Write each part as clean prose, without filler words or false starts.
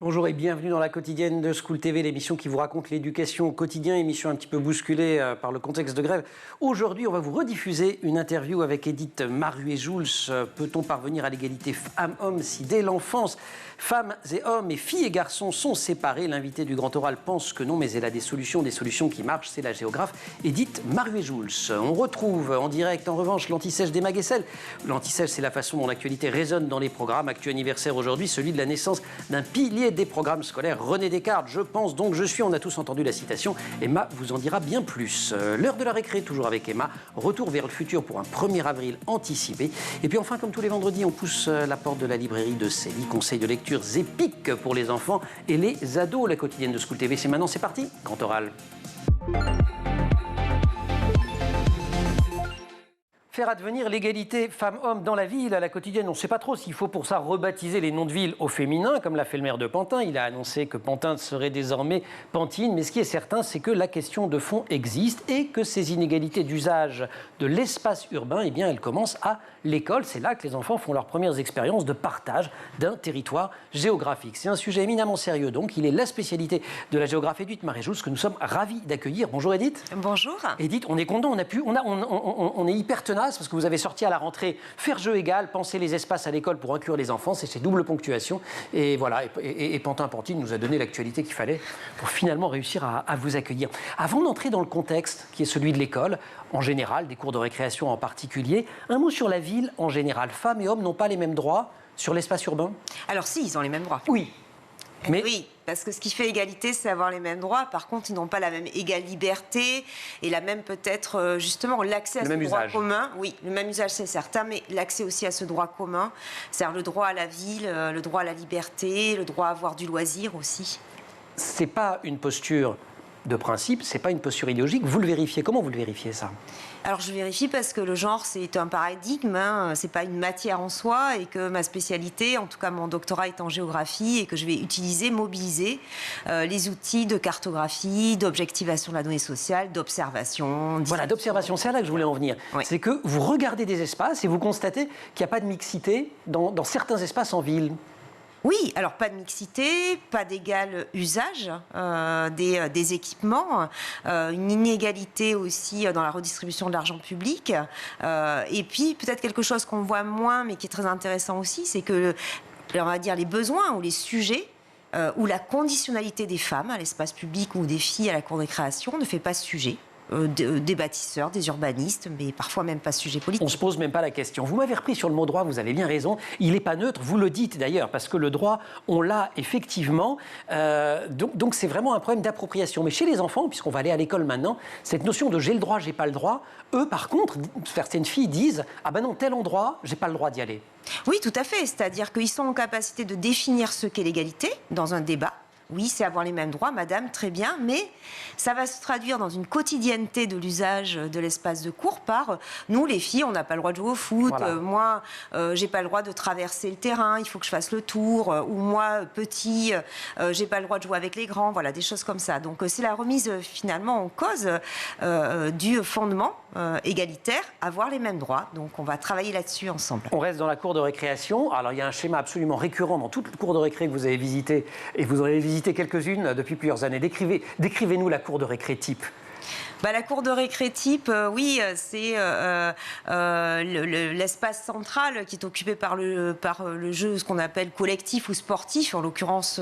Bonjour et bienvenue dans la quotidienne de School TV, l'émission qui vous raconte l'éducation au quotidien, émission un petit peu bousculée par le contexte de grève. Aujourd'hui, on va vous rediffuser une interview avec Edith Maruet-Jouls. Peut-on parvenir à l'égalité femmes-hommes si dès l'enfance, femmes et hommes et filles et garçons sont séparés? L'invité du Grand Oral pense que non, mais elle a des solutions qui marchent. C'est la géographe Edith Maruet-Jouls. On retrouve en direct, en revanche, l'anti-sèche des Maguessel. L'anti-sèche, c'est la façon dont l'actualité résonne dans les programmes. Actu anniversaire aujourd'hui, celui de la naissance d'un pilier des programmes scolaires, René Descartes. Je pense donc je suis, on a tous entendu la citation. Emma vous en dira bien plus. L'heure de la récré, toujours avec Emma. Retour vers le futur pour un 1er avril anticipé. Et puis enfin, comme tous les vendredis, on pousse la porte de la librairie de Célie. Conseil de lectures épiques pour les enfants et les ados. La quotidienne de School TV, c'est maintenant, c'est parti. Grand Oral. Faire advenir l'égalité femmes-hommes dans la ville, à la quotidienne, on ne sait pas trop s'il faut pour ça rebaptiser les noms de villes au féminin, comme l'a fait le maire de Pantin. Il a annoncé que Pantin serait désormais Pantine. Mais ce qui est certain, c'est que la question de fond existe et que ces inégalités d'usage de l'espace urbain, eh bien, elles commencent à l'école. C'est là que les enfants font leurs premières expériences de partage d'un territoire géographique. C'est un sujet éminemment sérieux, donc. Il est la spécialité de la géographe Edith Maruet-Jouls que nous sommes ravis d'accueillir. Bonjour Edith. Bonjour. Edith, on est content, on est hyper tenace parce que vous avez sorti à la rentrée faire jeu égal, penser les espaces à l'école pour inclure les enfants, c'est double ponctuation. Et voilà, et Pantin-Pantine nous a donné l'actualité qu'il fallait pour finalement réussir à vous accueillir. Avant d'entrer dans le contexte qui est celui de l'école, en général, des cours de récréation en particulier, un mot sur la ville en général. Femmes et hommes n'ont pas les mêmes droits sur l'espace urbain? Alors si, ils ont les mêmes droits. Oui. Mais... Oui, parce que ce qui fait égalité, c'est avoir les mêmes droits. Par contre, ils n'ont pas la même égale liberté et la même peut-être justement l'accès à ce droit commun. Oui, le même usage, c'est certain, mais l'accès aussi à ce droit commun, c'est-à-dire le droit à la ville, le droit à la liberté, le droit à avoir du loisir aussi. C'est pas une posture de principe, c'est pas une posture idéologique. Vous le vérifiez. Comment vous le vérifiez, ça? Alors je vérifie parce que le genre c'est un paradigme, hein, c'est pas une matière en soi et que ma spécialité, en tout cas mon doctorat est en géographie et que je vais utiliser, mobiliser les outils de cartographie, d'objectivation de la donnée sociale, d'observation. Voilà, d'observation, c'est là que je voulais en venir. Oui. C'est que vous regardez des espaces et vous constatez qu'il n'y a pas de mixité dans certains espaces en ville. Oui, alors pas de mixité, pas d'égal usage des équipements, une inégalité aussi dans la redistribution de l'argent public. Et puis peut-être quelque chose qu'on voit moins, mais qui est très intéressant aussi, c'est que, on va dire, les besoins ou les sujets ou la conditionnalité des femmes à l'espace public ou des filles à la cour de récréation ne fait pas sujet. Des bâtisseurs, des urbanistes, mais parfois même pas sujet politique. On ne se pose même pas la question. Vous m'avez repris sur le mot droit, vous avez bien raison. Il n'est pas neutre, vous le dites d'ailleurs, parce que le droit, on l'a effectivement. Donc c'est vraiment un problème d'appropriation. Mais chez les enfants, puisqu'on va aller à l'école maintenant, cette notion de j'ai le droit, j'ai pas le droit, eux par contre, certaines filles disent « Ah ben non, tel endroit, j'ai pas le droit d'y aller ». Oui, tout à fait. C'est-à-dire qu'ils sont en capacité de définir ce qu'est l'égalité dans un débat. Oui, c'est avoir les mêmes droits, madame, très bien, mais ça va se traduire dans une quotidienneté de l'usage de l'espace de cours par nous, les filles, on n'a pas le droit de jouer au foot, voilà. Moi, j'ai pas le droit de traverser le terrain, il faut que je fasse le tour, ou moi, petit, j'ai pas le droit de jouer avec les grands, voilà, des choses comme ça. Donc, c'est la remise finalement en cause du fondement égalitaire, avoir les mêmes droits. Donc, on va travailler là-dessus ensemble. On reste dans la cour de récréation. Alors, il y a un schéma absolument récurrent dans toute cour de récré que vous avez visité, et vous en avez visité quelques-unes depuis plusieurs années. Décrivez-nous la cour de récré type. La cour de récré type, oui, c'est l'espace central qui est occupé par le jeu, ce qu'on appelle collectif ou sportif, en l'occurrence,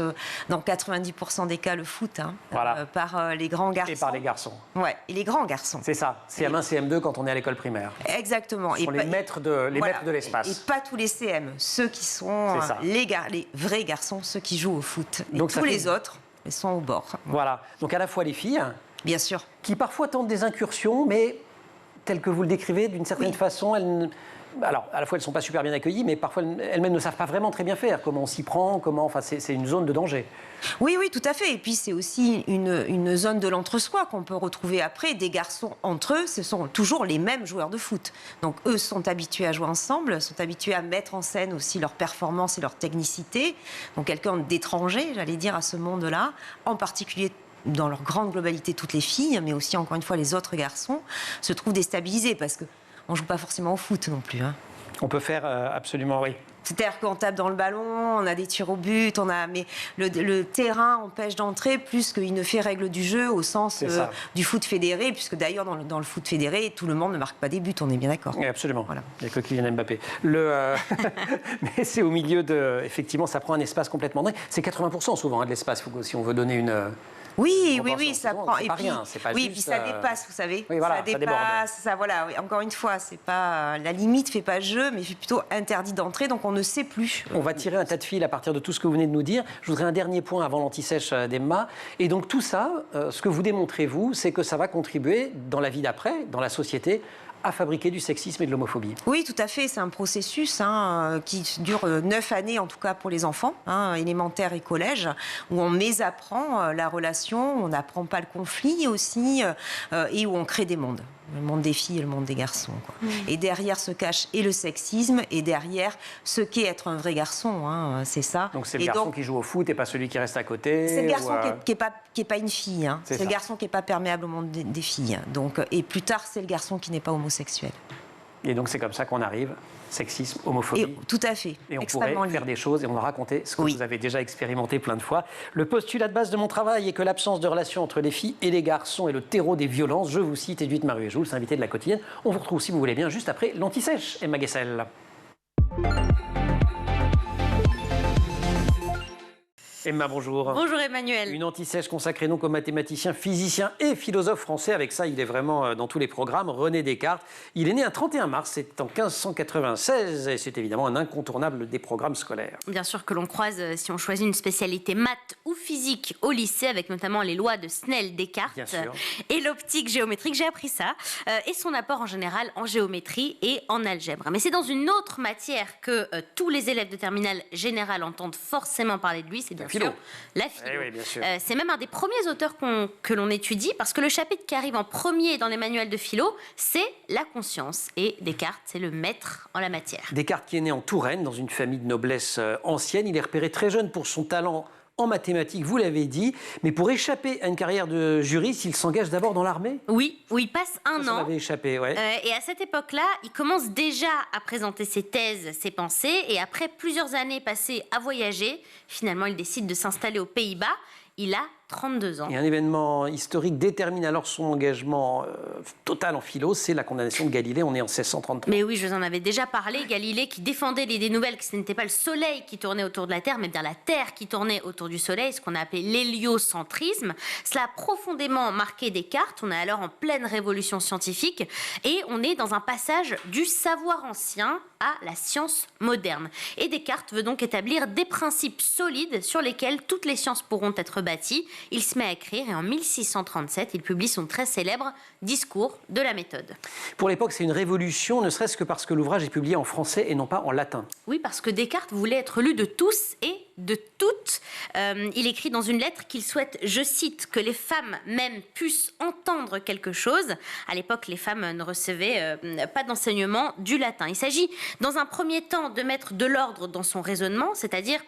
dans 90% des cas, le foot, hein, voilà. Par les grands garçons. Et par les garçons. Ouais, et les grands garçons. C'est ça, CM1, CM2 quand on est à l'école primaire. Exactement. Ce sont les maîtres de l'espace. Et pas tous les CM, ceux qui sont les vrais garçons, ceux qui jouent au foot. Et donc tous les autres, ils sont au bord. Voilà, donc à la fois les filles... Bien sûr. Qui parfois tentent des incursions, mais telles que vous le décrivez, d'une certaine façon, alors, à la fois, elles ne sont pas super bien accueillies, mais parfois, elles-mêmes ne savent pas vraiment très bien faire. Comment on s'y prend, enfin, c'est une zone de danger. Oui, oui, tout à fait. Et puis, c'est aussi une zone de l'entre-soi qu'on peut retrouver après. Des garçons entre eux, ce sont toujours les mêmes joueurs de foot. Donc, eux sont habitués à jouer ensemble, sont habitués à mettre en scène aussi leur performance et leur technicité. Donc, quelqu'un d'étranger, j'allais dire, à ce monde-là, en particulier dans leur grande globalité, toutes les filles, mais aussi, encore une fois, les autres garçons, se trouvent déstabilisés parce qu'on ne joue pas forcément au foot non plus. Hein. On peut faire absolument, oui. C'est-à-dire qu'on tape dans le ballon, on a des tirs au but, mais le terrain empêche d'entrer plus qu'il ne fait règle du jeu au sens du foot fédéré, puisque d'ailleurs dans le foot fédéré, tout le monde ne marque pas des buts, on est bien d'accord. Oui, absolument. Voilà. Il n'y a que Kylian Mbappé. Mais c'est au milieu de... Effectivement, ça prend un espace complètement dingue. C'est 80% souvent de l'espace, si on veut donner une... Oui, ça prend. C'est pas rien, c'est pas juste, puis ça dépasse, vous savez. Oui, voilà, ça dépasse, voilà. Oui, encore une fois, c'est pas la limite fait pas jeu, mais fait plutôt interdit d'entrer, donc on ne sait plus. On va tirer un tas de fils à partir de tout ce que vous venez de nous dire. Je voudrais un dernier point avant l'anti-sèche d'Emma. Et donc tout ça, ce que vous démontrez vous, c'est que ça va contribuer dans la vie d'après, dans la société, à fabriquer du sexisme et de l'homophobie. Oui, tout à fait. C'est un processus qui dure 9 années, en tout cas pour les enfants, élémentaire et collège, où on mésapprend la relation, on n'apprend pas le conflit aussi, et où on crée des mondes. Le monde des filles et le monde des garçons. Et derrière se cache et le sexisme, et derrière ce qu'est être un vrai garçon, c'est ça. Donc c'est le garçon qui joue au foot et pas celui qui reste à côté. C'est le garçon qui n'est pas une fille. C'est le garçon qui n'est pas perméable au monde des filles. Donc, et plus tard, c'est le garçon qui n'est pas homosexuel. Et donc c'est comme ça qu'on arrive, sexisme, homophobie. Tout à fait. Et on pourrait faire des choses et on a raconté ce que vous avez déjà expérimenté plein de fois. Le postulat de base de mon travail est que l'absence de relation entre les filles et les garçons est le terreau des violences. Je vous cite Edwige Maruet-Jouls, invitée de la quotidienne. On vous retrouve, si vous voulez bien, juste après l'anti-sèche, Emma Guessel. Emma, bonjour. Bonjour Emmanuel. Une anti-sèche consacrée donc au mathématicien, physicien et philosophe français. Avec ça, il est vraiment dans tous les programmes. René Descartes. Il est né un 31 mars, c'est en 1596 et c'est évidemment un incontournable des programmes scolaires. Bien sûr que l'on croise si on choisit une spécialité maths ou physique au lycée, avec notamment les lois de Snell-Descartes et l'optique géométrique. J'ai appris ça. Et son apport en général en géométrie et en algèbre. Mais c'est dans une autre matière que tous les élèves de terminale générale entendent forcément parler de lui. C'est bien sûr la philo. Eh oui, bien sûr. C'est même un des premiers auteurs que l'on étudie, parce que le chapitre qui arrive en premier dans les manuels de philo, c'est la conscience. Et Descartes, c'est le maître en la matière. Descartes qui est né en Touraine, dans une famille de noblesse ancienne. Il est repéré très jeune pour son talent en mathématiques, vous l'avez dit, mais pour échapper à une carrière de juriste, il s'engage d'abord dans l'armée. Oui, où il passe un an. Ça m'avait échappé, ouais. Et à cette époque-là, il commence déjà à présenter ses thèses, ses pensées, et après plusieurs années passées à voyager, finalement, il décide de s'installer aux Pays-Bas. Il a 32 ans. Et un événement historique détermine alors son engagement total en philo, c'est la condamnation de Galilée. On est en 1633. Mais oui, je vous en avais déjà parlé. Galilée qui défendait l'idée nouvelle que ce n'était pas le Soleil qui tournait autour de la Terre, mais bien la Terre qui tournait autour du Soleil, ce qu'on a appelé l'héliocentrisme. Cela a profondément marqué Descartes. On est alors en pleine révolution scientifique et on est dans un passage du savoir ancien à la science moderne. Et Descartes veut donc établir des principes solides sur lesquels toutes les sciences pourront être bâties. Il se met à écrire et en 1637, il publie son très célèbre Discours de la méthode. Pour l'époque, c'est une révolution, ne serait-ce que parce que l'ouvrage est publié en français et non pas en latin. Oui, parce que Descartes voulait être lu de tous et de toutes. Il écrit dans une lettre qu'il souhaite, je cite, que les femmes même puissent entendre quelque chose. À l'époque, les femmes ne recevaient pas d'enseignement du latin. Il s'agit, dans un premier temps, de mettre de l'ordre dans son raisonnement, c'est-à-dire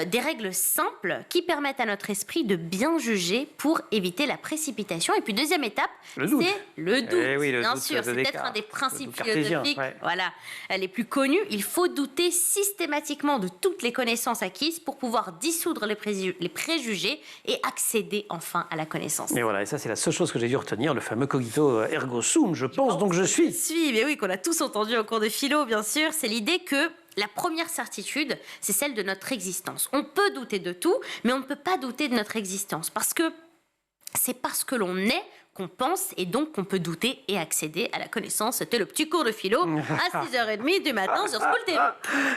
des règles simples qui permettent à notre esprit de bien juger pour éviter la précipitation. Et puis, deuxième étape, c'est le doute. Eh oui, bien sûr, c'est peut-être un des principes philosophiques les plus connus. Il faut douter systématiquement de toutes les connaissances acquises pour pouvoir dissoudre les préjugés et accéder enfin à la connaissance. Et voilà, et ça c'est la seule chose que j'ai dû retenir, le fameux cogito ergo sum, je pense donc je suis. Mais oui, qu'on a tous entendu au cours de philo, bien sûr, c'est l'idée que la première certitude, c'est celle de notre existence. On peut douter de tout, mais on ne peut pas douter de notre existence, parce que c'est parce que l'on est qu'on pense et donc qu'on peut douter et accéder à la connaissance. C'était le petit cours de philo à 6h30 du matin sur School TV.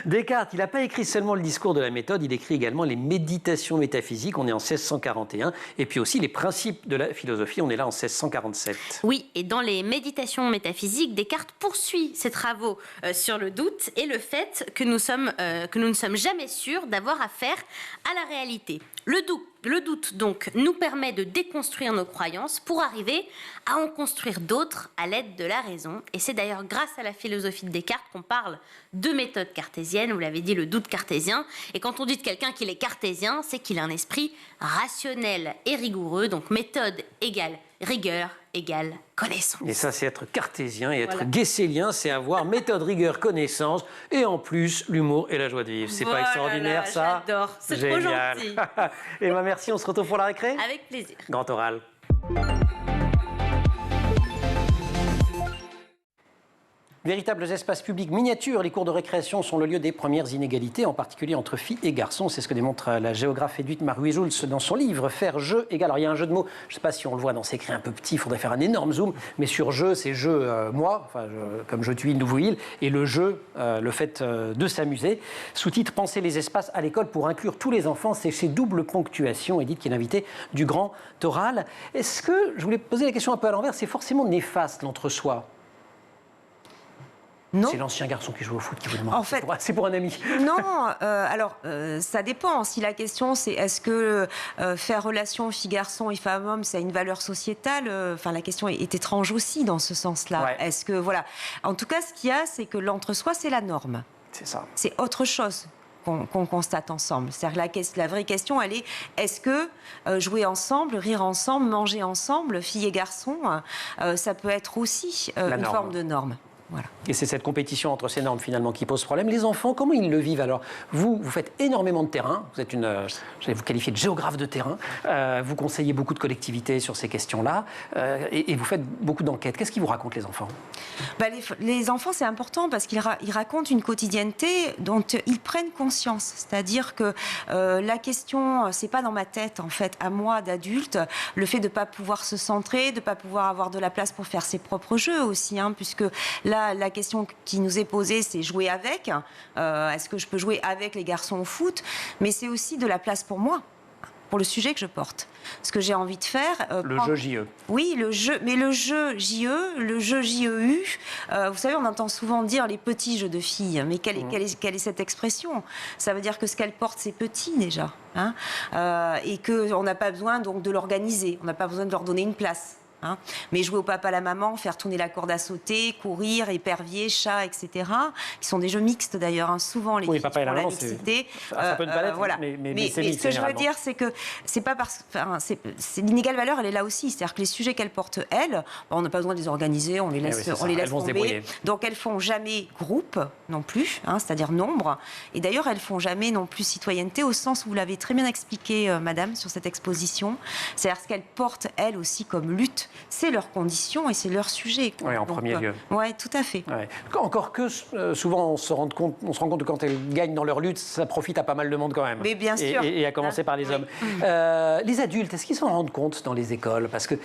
Descartes, il n'a pas écrit seulement le discours de la méthode, il écrit également les méditations métaphysiques, on est en 1641, et puis aussi les principes de la philosophie, on est là en 1647. Oui, et dans les méditations métaphysiques, Descartes poursuit ses travaux sur le doute et le fait que nous ne sommes jamais sûrs d'avoir affaire à la réalité. Le doute, donc, nous permet de déconstruire nos croyances pour arriver à en construire d'autres à l'aide de la raison. Et c'est d'ailleurs grâce à la philosophie de Descartes qu'on parle de méthode cartésienne. Vous l'avez dit, le doute cartésien. Et quand on dit de quelqu'un qu'il est cartésien, c'est qu'il a un esprit rationnel et rigoureux. Donc méthode égale rigueur égale connaissance. Et ça, c'est être cartésien, et être guesselien, c'est avoir méthode, rigueur, connaissance, et en plus, l'humour et la joie de vivre. C'est pas extraordinaire, ça? J'adore, c'est trop gentil. Emma, merci, on se retrouve pour la récré? Avec plaisir. Grand oral. Véritables espaces publics miniatures, les cours de récréation sont le lieu des premières inégalités, en particulier entre filles et garçons. C'est ce que démontre la géographe Edith Maruet-Jules dans son livre « Faire jeu égal ». Alors il y a un jeu de mots, je ne sais pas si on le voit dans ces écrits un peu petits, il faudrait faire un énorme zoom, mais sur jeu, c'est jeu moi, enfin, comme je tue nouveau il, et le jeu, le fait de s'amuser. Sous-titre « Penser les espaces à l'école pour inclure tous les enfants », c'est chez Double Ponctuation, Edith qui est l'invitée du Grand Oral. Est-ce que, je voulais poser la question un peu à l'envers, c'est forcément néfaste l'entre-soi? Non. C'est l'ancien garçon qui joue au foot qui vous demande. En fait, c'est pour un ami. Non, ça dépend. Si la question c'est est-ce que faire relation filles-garçons et femmes-hommes, ça a une valeur sociétale, la question est étrange aussi dans ce sens-là. Ouais. Est-ce que, voilà. En tout cas, ce qu'il y a, c'est que l'entre-soi, c'est la norme. C'est ça. C'est autre chose qu'on constate ensemble. C'est-à-dire la vraie question, elle est est-ce que jouer ensemble, rire ensemble, manger ensemble, filles et garçons, ça peut être aussi une forme de norme. Voilà. Et c'est cette compétition entre ces normes finalement qui pose problème. Les enfants, comment ils le vivent alors? Vous faites énormément de terrain, vous êtes j'allais vous qualifier de géographe de terrain, vous conseillez beaucoup de collectivités sur ces questions-là, et vous faites beaucoup d'enquêtes. Qu'est-ce qu'ils vous racontent les enfants? Les enfants, c'est important parce qu'ils racontent une quotidienneté dont ils prennent conscience. C'est-à-dire que la question, c'est pas dans ma tête en fait, à moi d'adulte, le fait de ne pas pouvoir se centrer, de ne pas pouvoir avoir de la place pour faire ses propres jeux aussi, puisque là, la question qui nous est posée, c'est jouer avec. Est-ce que je peux jouer avec les garçons au foot? Mais c'est aussi de la place pour moi, pour le sujet que je porte. Ce que j'ai envie de faire... le jeu JE. Oui, le jeu, mais le jeu JE, le jeu JEU, vous savez, on entend souvent dire les petits jeux de filles. Mais quelle est cette expression? Ça veut dire que ce qu'elles portent, c'est petit déjà. Et qu'on n'a pas besoin donc, de l'organiser, on n'a pas besoin de leur donner une place. Mais jouer au papa, à la maman, faire tourner la corde à sauter, courir, épervier, chat, etc., qui sont des jeux mixtes d'ailleurs, souvent les filles papa et la maman, mixité. C'est un peu de palette, voilà. mais c'est ce que je veux dire, c'est que c'est pas parce, c'est l'inégale valeur, elle est là aussi. C'est-à-dire que les sujets qu'elles portent, elles, on n'a pas besoin de les organiser, on les laisse, tomber. Donc elles font jamais groupe non plus, c'est-à-dire nombre. Et d'ailleurs, elles font jamais non plus citoyenneté au sens où vous l'avez très bien expliqué, Madame, sur cette exposition. C'est-à-dire ce qu'elles portent, elles aussi, comme lutte. C'est leurs conditions et c'est leur sujet. Oui, en premier lieu. Oui, tout à fait. Ouais. Encore que souvent on se rend compte que quand elles gagnent dans leur lutte, ça profite à pas mal de monde quand même. Mais bien sûr. Et à commencer par les hommes. Les adultes, est-ce qu'ils s'en rendent compte dans les écoles? Parce que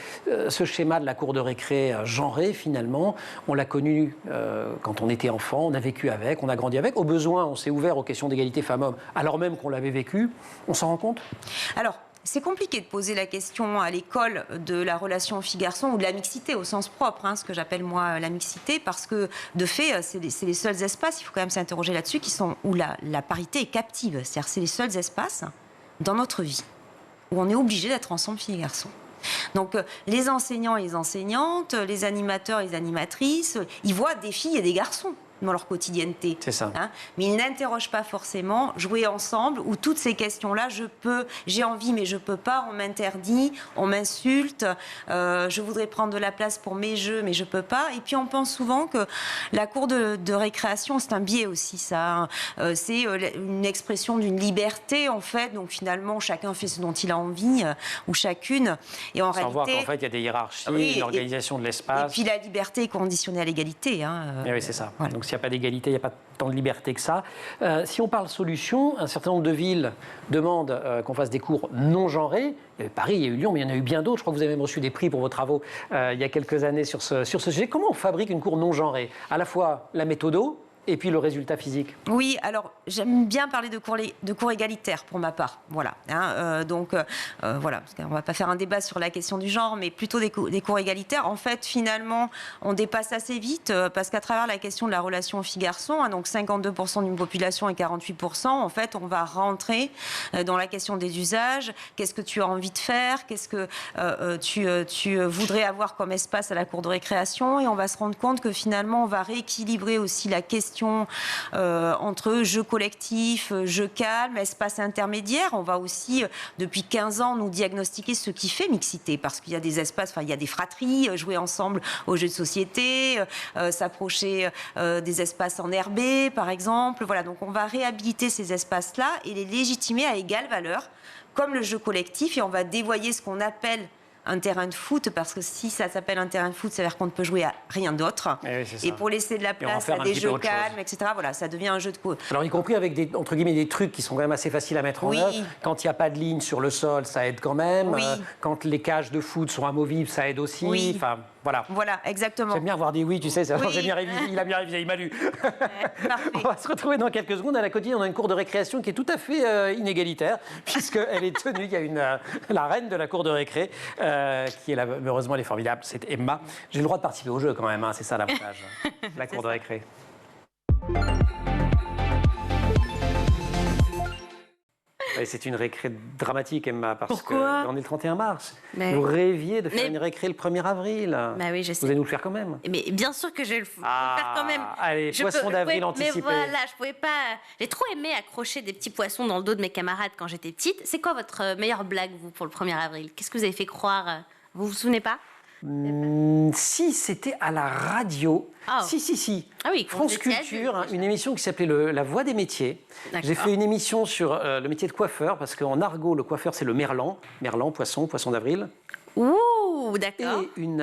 ce schéma de la cour de récré genrée, finalement, on l'a connu quand on était enfant, on a vécu avec, on a grandi avec. Au besoin, on s'est ouvert aux questions d'égalité femmes-hommes, alors même qu'on l'avait vécu. On s'en rend compte? Alors, c'est compliqué de poser la question à l'école de la relation filles-garçons ou de la mixité au sens propre, ce que j'appelle moi la mixité, parce que de fait, c'est les seuls espaces, il faut quand même s'interroger là-dessus, où la parité est captive. C'est-à-dire c'est les seuls espaces dans notre vie où on est obligé d'être ensemble filles et garçons. Donc les enseignants et les enseignantes, les animateurs et les animatrices, ils voient des filles et des garçons dans leur quotidienneté. C'est ça. Mais ils n'interrogent pas forcément jouer ensemble ou toutes ces questions-là, j'ai envie mais je peux pas, on m'interdit, on m'insulte, je voudrais prendre de la place pour mes jeux mais je peux pas. Et puis on pense souvent que la cour de récréation, c'est un biais aussi ça. C'est une expression d'une liberté en fait, donc finalement chacun fait ce dont il a envie ou chacune. Et en réalité, voir qu'en fait il y a des hiérarchies, une organisation de l'espace. Et puis la liberté est conditionnée à l'égalité. Oui, c'est ça. Voilà. Donc s'il n'y a pas d'égalité, il n'y a pas tant de liberté que ça. Si on parle solution, un certain nombre de villes demandent qu'on fasse des cours non genrés. Il y a eu Paris, il y a eu Lyon, mais il y en a eu bien d'autres. Je crois que vous avez même reçu des prix pour vos travaux il y a quelques années sur ce sujet. Comment on fabrique une cour non genrée? À la fois la méthodo et puis le résultat physique. Oui, alors j'aime bien parler de cours égalitaires pour ma part. Voilà. Voilà, parce qu'on ne va pas faire un débat sur la question du genre, mais plutôt des cours égalitaires. En fait, finalement, on dépasse assez vite parce qu'à travers la question de la relation filles-garçons, donc 52% d'une population et 48%, en fait, on va rentrer dans la question des usages. Qu'est-ce que tu as envie de faire? Qu'est-ce que tu voudrais avoir comme espace à la cour de récréation? Et on va se rendre compte que finalement, on va rééquilibrer aussi la question gestion entre jeux collectifs, jeux calmes, espaces intermédiaires. On va aussi, depuis 15 ans, nous diagnostiquer ce qui fait mixité, parce qu'il y a des espaces, il y a des fratries, jouer ensemble aux jeux de société, s'approcher des espaces enherbés, par exemple. Voilà, donc on va réhabiliter ces espaces-là et les légitimer à égale valeur, comme le jeu collectif, et on va dévoyer ce qu'on appelle un terrain de foot, parce que si ça s'appelle un terrain de foot, ça veut dire qu'on ne peut jouer à rien d'autre. Et pour laisser de la place à des jeux calmes, etc., voilà, ça devient un jeu de foot. Alors, y compris avec des, entre guillemets, des trucs qui sont quand même assez faciles à mettre en œuvre. Quand il n'y a pas de ligne sur le sol, ça aide quand même. Quand les cages de foot sont amovibles, ça aide aussi. Enfin, voilà. Voilà, exactement. J'aime bien avoir des oui, tu sais, j'ai bien révisé, il a bien révisé, il m'a lu. On va se retrouver dans quelques secondes. À la quotidienne, on a une cour de récréation qui est tout à fait inégalitaire, puisqu'elle est tenue, il y a la reine de la cour de récré, qui est là, heureusement, elle est formidable, c'est Emma. J'ai le droit de participer au jeu quand même, hein, c'est ça l'avantage, la cour de récré. Et c'est une récré dramatique, Emma, parce qu'on est le 31 mars. Vous rêviez de faire une récré le 1er avril. Bah oui, je sais. Vous allez nous le faire quand même. Mais bien sûr que je vais le faire quand même. Allez, poisson d'avril anticipé. Mais voilà, je pouvais pas... J'ai trop aimé accrocher des petits poissons dans le dos de mes camarades quand j'étais petite. C'est quoi votre meilleure blague, vous, pour le 1er avril? Qu'est-ce que vous avez fait croire? Vous vous souvenez pas? Si, c'était à la radio. Oh. Si. Ah oui, France Culture, une émission qui s'appelait La Voix des métiers. J'ai fait une émission sur le métier de coiffeur, parce qu'en argot, le coiffeur, c'est le merlan. Merlan, poisson d'avril. Ouh, d'accord. Et une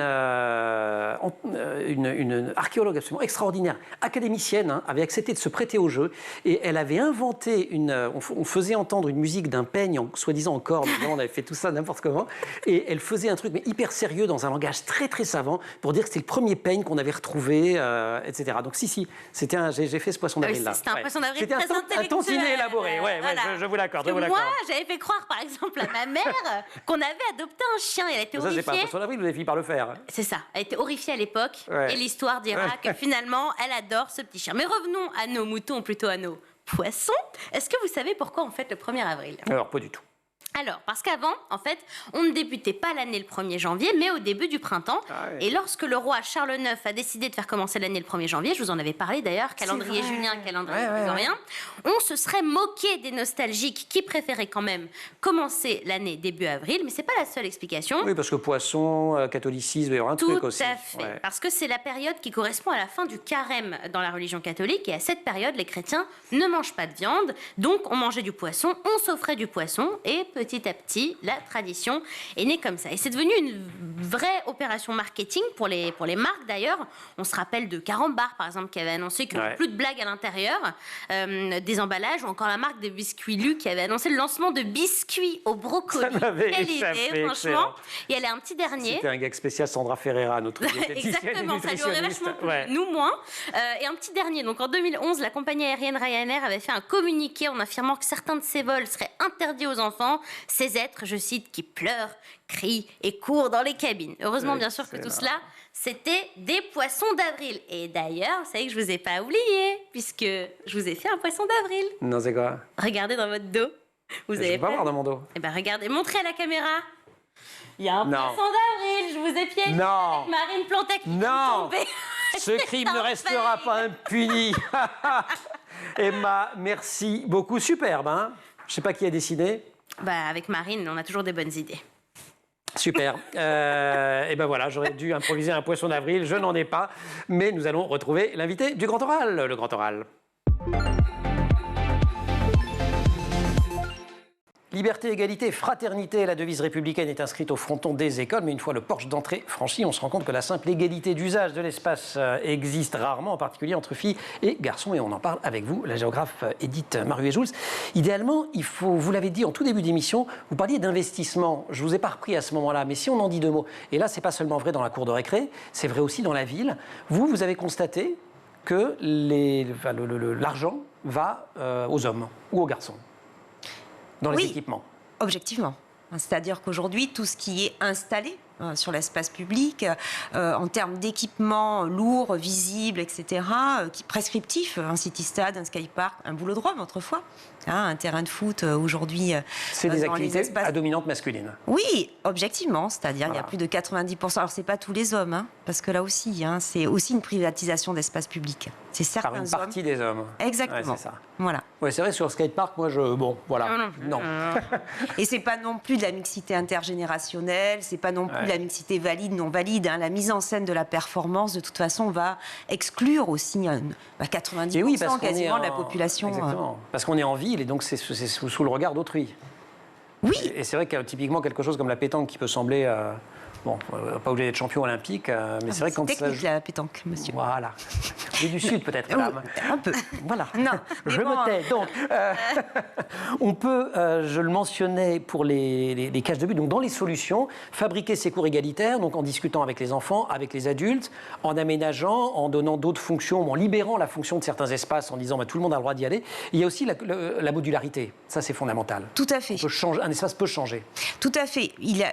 archéologue absolument extraordinaire, académicienne, hein, avait accepté de se prêter au jeu. Et elle avait inventé on faisait entendre une musique d'un peigne, soi-disant en cordes. On avait fait tout ça n'importe comment. Et elle faisait un truc mais hyper sérieux, dans un langage très très savant, pour dire que c'était le premier peigne qu'on avait retrouvé, etc. Donc si, j'ai fait ce poisson d'avril-là. C'était un poisson d'avril très intellectuel. C'était un tantinet élaboré, voilà. je vous l'accorde. Moi, j'avais fait croire, par exemple, à ma mère qu'on avait adopté un chien. Elle était horrifiée. Ça, c'est pas un poisson d'avril, vous avez fini par le faire. C'est ça. Elle était horrifiée à l'époque. Et l'histoire dira que finalement, elle adore ce petit chien. Mais revenons à nos moutons, plutôt à nos poissons. Est-ce que vous savez pourquoi on fête le 1er avril? Alors, pas du tout. Alors, parce qu'avant, en fait, on ne débutait pas l'année le 1er janvier, mais au début du printemps. Et lorsque le roi Charles IX a décidé de faire commencer l'année le 1er janvier, je vous en avais parlé d'ailleurs, calendrier julien, calendrier grégorien, on se serait moqué des nostalgiques qui préféraient quand même commencer l'année début avril, mais c'est pas la seule explication. Oui, parce que poisson, catholicisme, il y aura un truc aussi. Tout à fait, parce que c'est la période qui correspond à la fin du carême dans la religion catholique, et à cette période, les chrétiens ne mangent pas de viande, donc on mangeait du poisson, on s'offrait du poisson, et petit à petit, la tradition est née comme ça. Et c'est devenu une vraie opération marketing pour les marques d'ailleurs. On se rappelle de Carambar, par exemple, qui avait annoncé qu'il n'y aurait plus de blagues à l'intérieur des emballages, ou encore la marque de biscuits Lu qui avait annoncé le lancement de biscuits au brocoli. Quelle idée, franchement. Et elle a un petit dernier. C'était un gag spécial Sandra Ferreira, notre exactement, ça lui aurait vachement plu. Nous moins. Et un petit dernier. Donc en 2011, la compagnie aérienne Ryanair avait fait un communiqué en affirmant que certains de ses vols seraient interdits aux enfants. Ces êtres, je cite, qui pleurent, crient et courent dans les cabines. Heureusement, bien sûr, que tout cela, c'était des poissons d'avril. Et d'ailleurs, vous savez que je ne vous ai pas oublié, puisque je vous ai fait un poisson d'avril. Non, c'est quoi? Regardez dans votre dos. Je ne peux pas voir dans mon dos. Eh bien, regardez, montrez à la caméra. Il y a un poisson d'avril, je vous ai piégé avec Marine Plantet qui est tombée. Ce crime ne restera pas impuni. Emma, merci beaucoup. Superbe, hein? Je ne sais pas qui a décidé. Avec Marine, on a toujours des bonnes idées. Super. Et ben voilà, j'aurais dû improviser un poisson d'avril, je n'en ai pas. Mais nous allons retrouver l'invité du Grand Oral, le Grand Oral. Liberté, égalité, fraternité, la devise républicaine est inscrite au fronton des écoles, mais une fois le porche d'entrée franchi, on se rend compte que la simple égalité d'usage de l'espace existe rarement, en particulier entre filles et garçons, et on en parle avec vous, la géographe Edith Maruet-Jules. Idéalement, il faut, vous l'avez dit en tout début d'émission, vous parliez d'investissement. Je ne vous ai pas repris à ce moment-là, mais si on en dit deux mots, et là, c'est pas seulement vrai dans la cour de récré, c'est vrai aussi dans la ville. Vous avez constaté que l'argent va aux hommes ou aux garçons dans les équipements. Objectivement. C'est-à-dire qu'aujourd'hui, tout ce qui est installé sur l'espace public, en termes d'équipements lourds, visibles, etc., prescriptifs, un city-stade, un skypark, un boulodrome autrefois, un terrain de foot aujourd'hui. C'est des activités à dominante masculine. Oui, objectivement, c'est-à-dire il y a plus de 90%. Alors c'est pas tous les hommes, parce que là aussi, c'est aussi une privatisation d'espace public. C'est certains Par une partie des hommes. Exactement. Ouais, c'est ça. Voilà. Ouais, c'est vrai, sur le skatepark, moi, non. Et c'est pas non plus de la mixité intergénérationnelle, c'est pas non plus de la mixité valide, non valide. La mise en scène de la performance, de toute façon, va exclure aussi 90% quasiment de la population. Exactement. Parce qu'on est en ville et donc c'est sous le regard d'autrui. Oui. Et c'est vrai que typiquement quelque chose comme la pétanque qui peut sembler... pas obligé d'être champion olympique, mais c'est vrai que quand c'est technique, la pétanque, monsieur. Voilà. Et du Sud, peut-être, madame. Un peu. Voilà. Non, je me tais. Donc, on peut, je le mentionnais pour les cages de but, donc dans les solutions, fabriquer ces cours égalitaires, donc en discutant avec les enfants, avec les adultes, en aménageant, en donnant d'autres fonctions, en libérant la fonction de certains espaces, en disant tout le monde a le droit d'y aller. Il y a aussi la modularité. Ça, c'est fondamental. Tout à fait. Un espace peut changer. Tout à fait. Il y a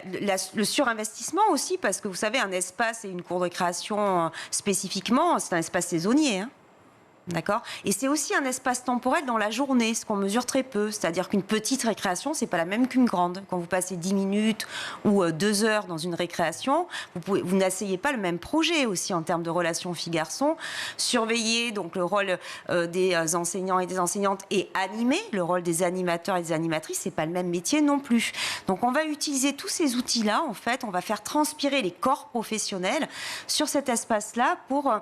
le surinvestissement aussi, parce que vous savez, un espace et une cour de récréation spécifiquement, c'est un espace saisonnier. D'accord ? Et c'est aussi un espace temporel dans la journée, ce qu'on mesure très peu. C'est-à-dire qu'une petite récréation, c'est pas la même qu'une grande. Quand vous passez 10 minutes ou 2 heures dans une récréation, vous n'asseyez pas le même projet aussi en termes de relations filles-garçons. Surveiller donc le rôle des enseignants et des enseignantes et animer le rôle des animateurs et des animatrices, c'est pas le même métier non plus. Donc on va utiliser tous ces outils-là, en fait, on va faire transpirer les corps professionnels sur cet espace-là pour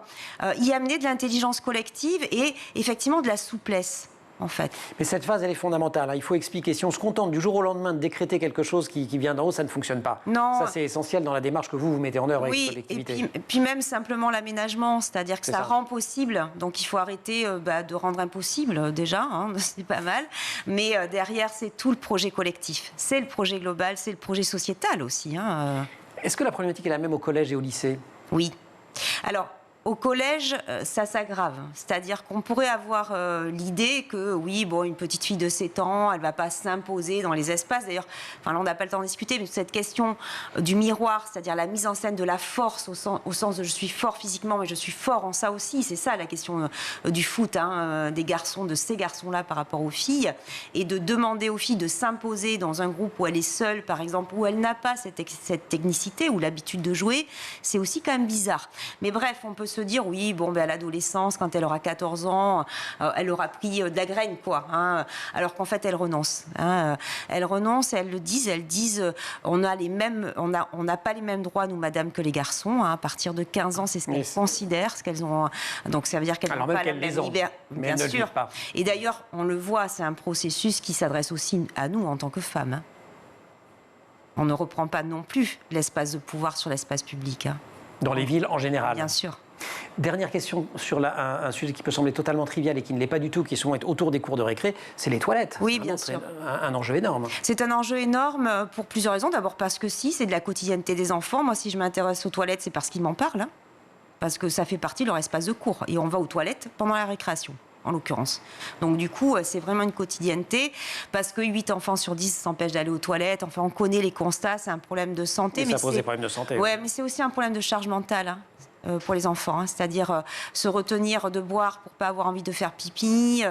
y amener de l'intelligence collective et effectivement de la souplesse, en fait. Mais cette phase, elle est fondamentale. Il faut expliquer. Si on se contente du jour au lendemain de décréter quelque chose qui vient d'en haut, ça ne fonctionne pas. Non. Ça, c'est essentiel dans la démarche que vous mettez en œuvre avec votre collectivité. Et puis même simplement l'aménagement, c'est-à-dire que ça rend possible. Donc il faut arrêter de rendre impossible, déjà, c'est pas mal. Mais derrière, c'est tout le projet collectif. C'est le projet global, c'est le projet sociétal aussi. Est-ce que la problématique est la même au collège et au lycée ? Oui. Alors, au collège, ça s'aggrave. C'est-à-dire qu'on pourrait avoir l'idée que, oui, une petite fille de 7 ans, elle ne va pas s'imposer dans les espaces. D'ailleurs, là, on n'a pas le temps de discuter, mais cette question du miroir, c'est-à-dire la mise en scène de la force au sens de je suis fort physiquement, mais je suis fort en ça aussi. C'est ça la question du foot, des garçons, de ces garçons-là par rapport aux filles. Et de demander aux filles de s'imposer dans un groupe où elle est seule, par exemple, où elle n'a pas cette technicité ou l'habitude de jouer, c'est aussi quand même bizarre. Mais bref, on peut se dire, oui, à l'adolescence, quand elle aura 14 ans, elle aura pris de la graine, alors qu'en fait, elle renonce. Elle renonce et elles le disent. Elles disent, on n'a pas les mêmes droits, nous, madame, que les garçons. À partir de 15 ans, c'est ce qu'elles considèrent, ce qu'elles ont. Donc, ça veut dire qu'elles n'ont pas la même liberté. Bien sûr. Et d'ailleurs, on le voit, c'est un processus qui s'adresse aussi à nous, en tant que femmes. On ne reprend pas non plus l'espace de pouvoir sur l'espace public. Dans les villes en général. Bien sûr. Dernière question sur un sujet qui peut sembler totalement trivial et qui ne l'est pas du tout, qui souvent est autour des cours de récré, c'est les toilettes. Oui, bien sûr. Un enjeu énorme. C'est un enjeu énorme pour plusieurs raisons. D'abord parce que c'est de la quotidienneté des enfants. Moi, si je m'intéresse aux toilettes, c'est parce qu'ils m'en parlent. Parce que ça fait partie de leur espace de cours. Et on va aux toilettes pendant la récréation, en l'occurrence. Donc du coup, c'est vraiment une quotidienneté, parce que 8 enfants sur 10 s'empêchent d'aller aux toilettes. Enfin, on connaît les constats, c'est un problème de santé. Mais ça pose des problèmes de santé. Ouais, mais c'est aussi un problème de charge mentale. Pour les enfants, c'est-à-dire se retenir de boire pour pas avoir envie de faire pipi,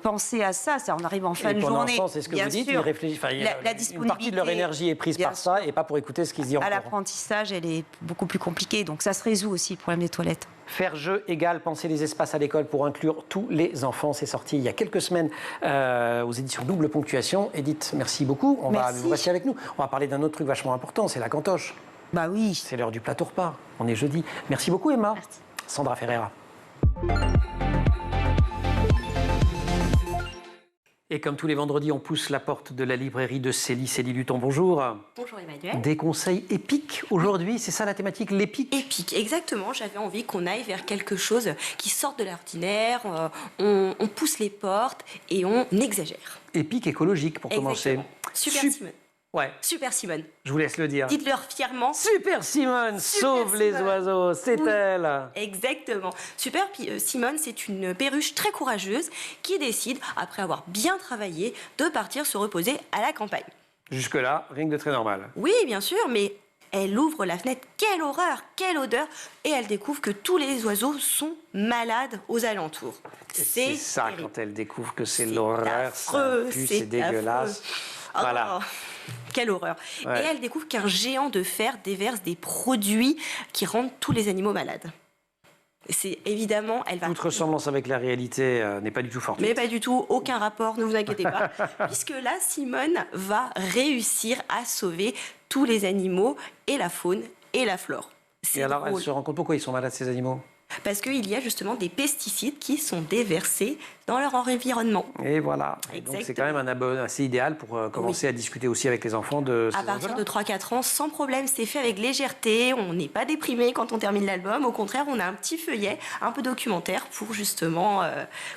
penser à ça, on arrive en fin de journée. C'est ce que vous dites, ils réfléchissent. Une partie de leur énergie est prise par ça et pas pour écouter ce qu'ils disent. L'apprentissage, elle est beaucoup plus compliquée, donc ça se résout aussi le problème des toilettes. Faire jeu égale penser les espaces à l'école pour inclure tous les enfants. C'est sorti il y a quelques semaines aux éditions Double Ponctuation. Edith, merci beaucoup. Vous restez avec nous. On va parler d'un autre truc vachement important, c'est la cantoche. Bah oui. C'est l'heure du plateau repas. On est jeudi. Merci beaucoup, Emma. Merci. Sandra Ferreira. Et comme tous les vendredis, on pousse la porte de la librairie de Célie Luton. Bonjour. Bonjour Emmanuel. Des conseils épiques aujourd'hui, c'est ça la thématique, l'épique ? Épique, exactement. J'avais envie qu'on aille vers quelque chose qui sorte de l'ordinaire, on pousse les portes et on exagère. Épique écologique pour commencer. Super Simone. Ouais. Super Simone. Je vous laisse le dire. Dites-leur fièrement. Super Simone, sauve les oiseaux, c'est elle. Exactement. Super Simone, c'est une perruche très courageuse qui décide, après avoir bien travaillé, de partir se reposer à la campagne. Jusque-là, rien que de très normal. Oui, bien sûr, mais elle ouvre la fenêtre, quelle horreur, quelle odeur, et elle découvre que tous les oiseaux sont malades aux alentours. C'est ça, terrible. quand elle découvre que c'est l'horreur, ça affreux, pue, c'est c'est dégueulasse. affreux. Voilà. Oh, quelle horreur. Ouais. Et elle découvre qu'un géant de fer déverse des produits qui rendent tous les animaux malades. C'est évidemment, elle va... Toute ressemblance avec la réalité n'est pas du tout fortuite. Mais pas du tout, aucun rapport, ne vous inquiétez pas. Puisque là, Simone va réussir à sauver tous les animaux et la faune et la flore. C'est Et alors, elle drôle. se rend compte pourquoi ils sont malades, ces animaux? Parce qu'il y a justement des pesticides qui sont déversés dans leur environnement. Et voilà. Et donc, c'est quand même un abonnement assez idéal pour commencer à discuter aussi avec les enfants de ces À partir enjeux-là. de 3-4 ans, sans problème, c'est fait avec légèreté. On n'est pas déprimé quand on termine l'album. Au contraire, on a un petit feuillet, un peu documentaire pour justement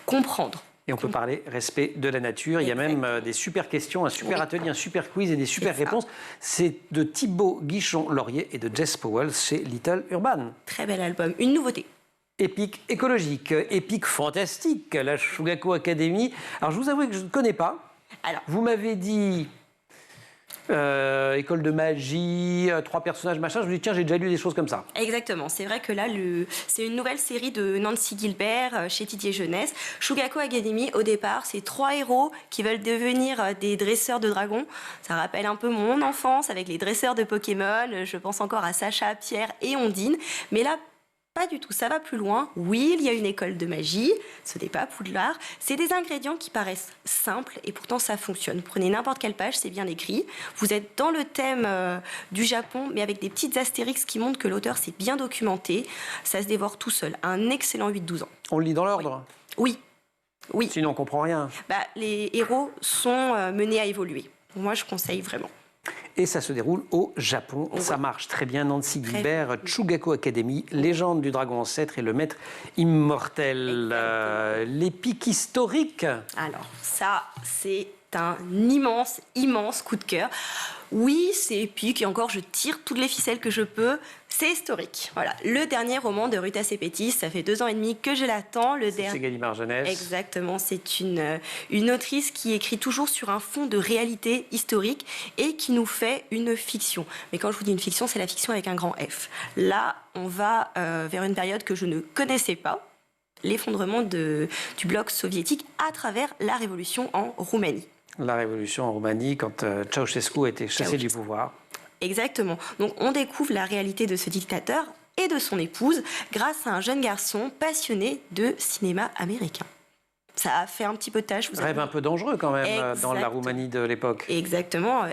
comprendre. Et on peut parler respect de la nature. Il y a même des super questions, un super atelier, un super quiz et des super C'est ça. réponses. C'est de Thibaut Guichon-Laurier et de Jess Powell chez Little Urban. Très bel album. Une nouveauté. Épique écologique, épique fantastique, la Shugako Academy. Alors, je vous avoue que je ne connais pas. Alors, Vous m'avez dit école de magie, 3 personnages, machin. Je me dis, tiens, j'ai déjà lu des choses comme ça. exactement. C'est vrai que là, c'est une nouvelle série de Nancy Gilbert chez Didier Jeunesse. Shugako Academy, au départ, c'est 3 héros qui veulent devenir des dresseurs de dragons. Ça rappelle un peu mon enfance avec les dresseurs de Pokémon. Je pense encore à Sacha, Pierre et Ondine. Mais là, pas du tout, ça va plus loin. Oui, il y a une école de magie, ce n'est pas Poudlard. C'est des ingrédients qui paraissent simples et pourtant ça fonctionne. Prenez n'importe quelle page, c'est bien écrit. Vous êtes dans le thème du Japon, mais avec des petites astérix qui montrent que l'auteur s'est bien documenté. Ça se dévore tout seul. Un excellent 8-12 ans. On le lit dans l'ordre. Oui, oui. Sinon, on comprend rien. Les héros sont menés à évoluer. Moi, je conseille vraiment. Et ça se déroule au Japon. Ouais. Ça marche très bien. Nancy Très Gilbert, Shugako Academy, légende du dragon ancêtre et le maître immortel. L'épique historique. Alors, ça, c'est un immense, immense coup de cœur. Oui, c'est épique et encore, je tire toutes les ficelles que je peux. C'est historique. Voilà, le dernier roman de Ruta Sepetys, ça fait 2 ans et demi que je l'attends. C'est Gallimard Jeunesse. Exactement, c'est une autrice qui écrit toujours sur un fond de réalité historique et qui nous fait une fiction. Mais quand je vous dis une fiction, c'est la fiction avec un grand F. Là, on va vers une période que je ne connaissais pas, l'effondrement du bloc soviétique à travers la révolution en Roumanie. La révolution en Roumanie, quand Ceausescu a été chassé du pouvoir. Exactement. Donc on découvre la réalité de ce dictateur et de son épouse grâce à un jeune garçon passionné de cinéma américain. Ça a fait un petit peu de tâche. Vous Rêve avez... un peu dangereux quand même dans la Exact. Roumanie de l'époque. Exactement.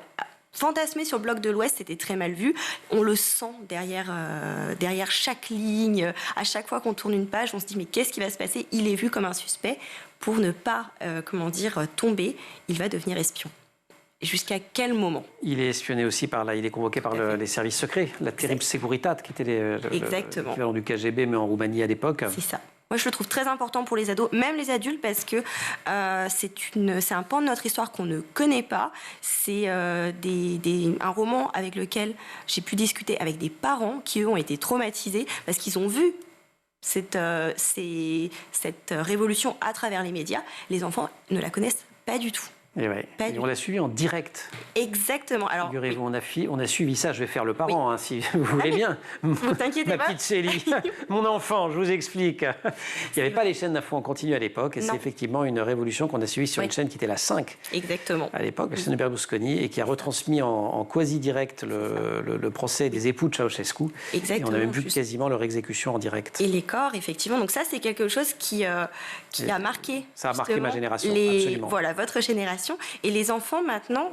Fantasmer sur le bloc de l'Ouest, c'était très mal vu. On le sent derrière chaque ligne. À chaque fois qu'on tourne une page, on se dit mais qu'est-ce qui va se passer? Il est vu comme un suspect. Pour ne pas, tomber, il va devenir espion. Jusqu'à quel moment? Il est espionné aussi il est convoqué par les services secrets, la terrible Securitate, qui était Exactement. l'équivalent du KGB, mais en Roumanie à l'époque. C'est ça. Moi, je le trouve très important pour les ados, même les adultes, parce que c'est un pan de notre histoire qu'on ne connaît pas. C'est un roman avec lequel j'ai pu discuter avec des parents qui, eux, ont été traumatisés parce qu'ils ont vu cette révolution à travers les médias. Les enfants ne la connaissent pas du tout. Et, et on l'a suivi en direct. Exactement. Alors, Figurez-vous, on a suivi ça. Je vais faire le parent, si vous voulez bien. Vous t'inquiétez Ma pas. petite Célie, mon enfant, je vous explique. Il n'y avait pas les chaînes d'infos en continu à l'époque. Et c'est effectivement une révolution qu'on a suivie sur une chaîne qui était la 5. Exactement. À l'époque, la chaîne de Berlusconi, et qui a retransmis en quasi-direct le procès des époux de Ceausescu. Exactement. Et on a même vu quasiment leur exécution en direct. Et les corps, effectivement. Donc ça, c'est quelque chose qui a marqué. Ça a marqué ma génération, absolument. Voilà, votre génération. Et les enfants, maintenant,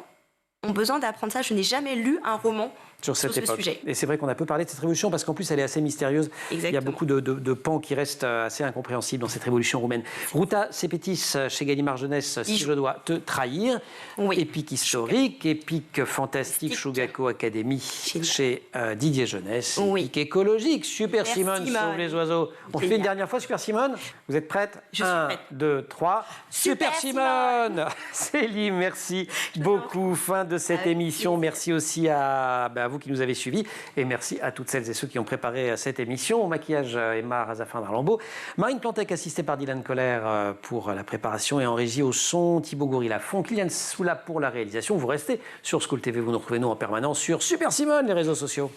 ont besoin d'apprendre ça. Je n'ai jamais lu un roman sur cette époque. Sujet. Et c'est vrai qu'on a peu parlé de cette révolution parce qu'en plus elle est assez mystérieuse. Exactement. Il y a beaucoup de pans qui restent assez incompréhensibles dans cette révolution roumaine. Ruta Sepetys chez Gallimard Jeunesse, si je dois te trahir. Oui. Épique historique, épique fantastique, Shugako Academy chez Didier Jeunesse. Oui. Épique écologique, Super Simone, Simone. sauve les oiseaux. On fait une dernière fois Super Simone. Vous êtes prête? Je suis prête. 1, 2, 3. Super Simone. Célie, merci beaucoup. Fin de cette émission. Merci aussi à vous qui nous avez suivis. Et merci à toutes celles et ceux qui ont préparé cette émission. Au maquillage, Emma Razafin-Darlambeau. Marine Plantec, assistée par Dylan Colère pour la préparation, et en régie au son, Thibaut Goury-Lafont, Kylian Soula pour la réalisation. Vous restez sur School TV, vous nous retrouvez nous en permanence sur Super Simone, les réseaux sociaux.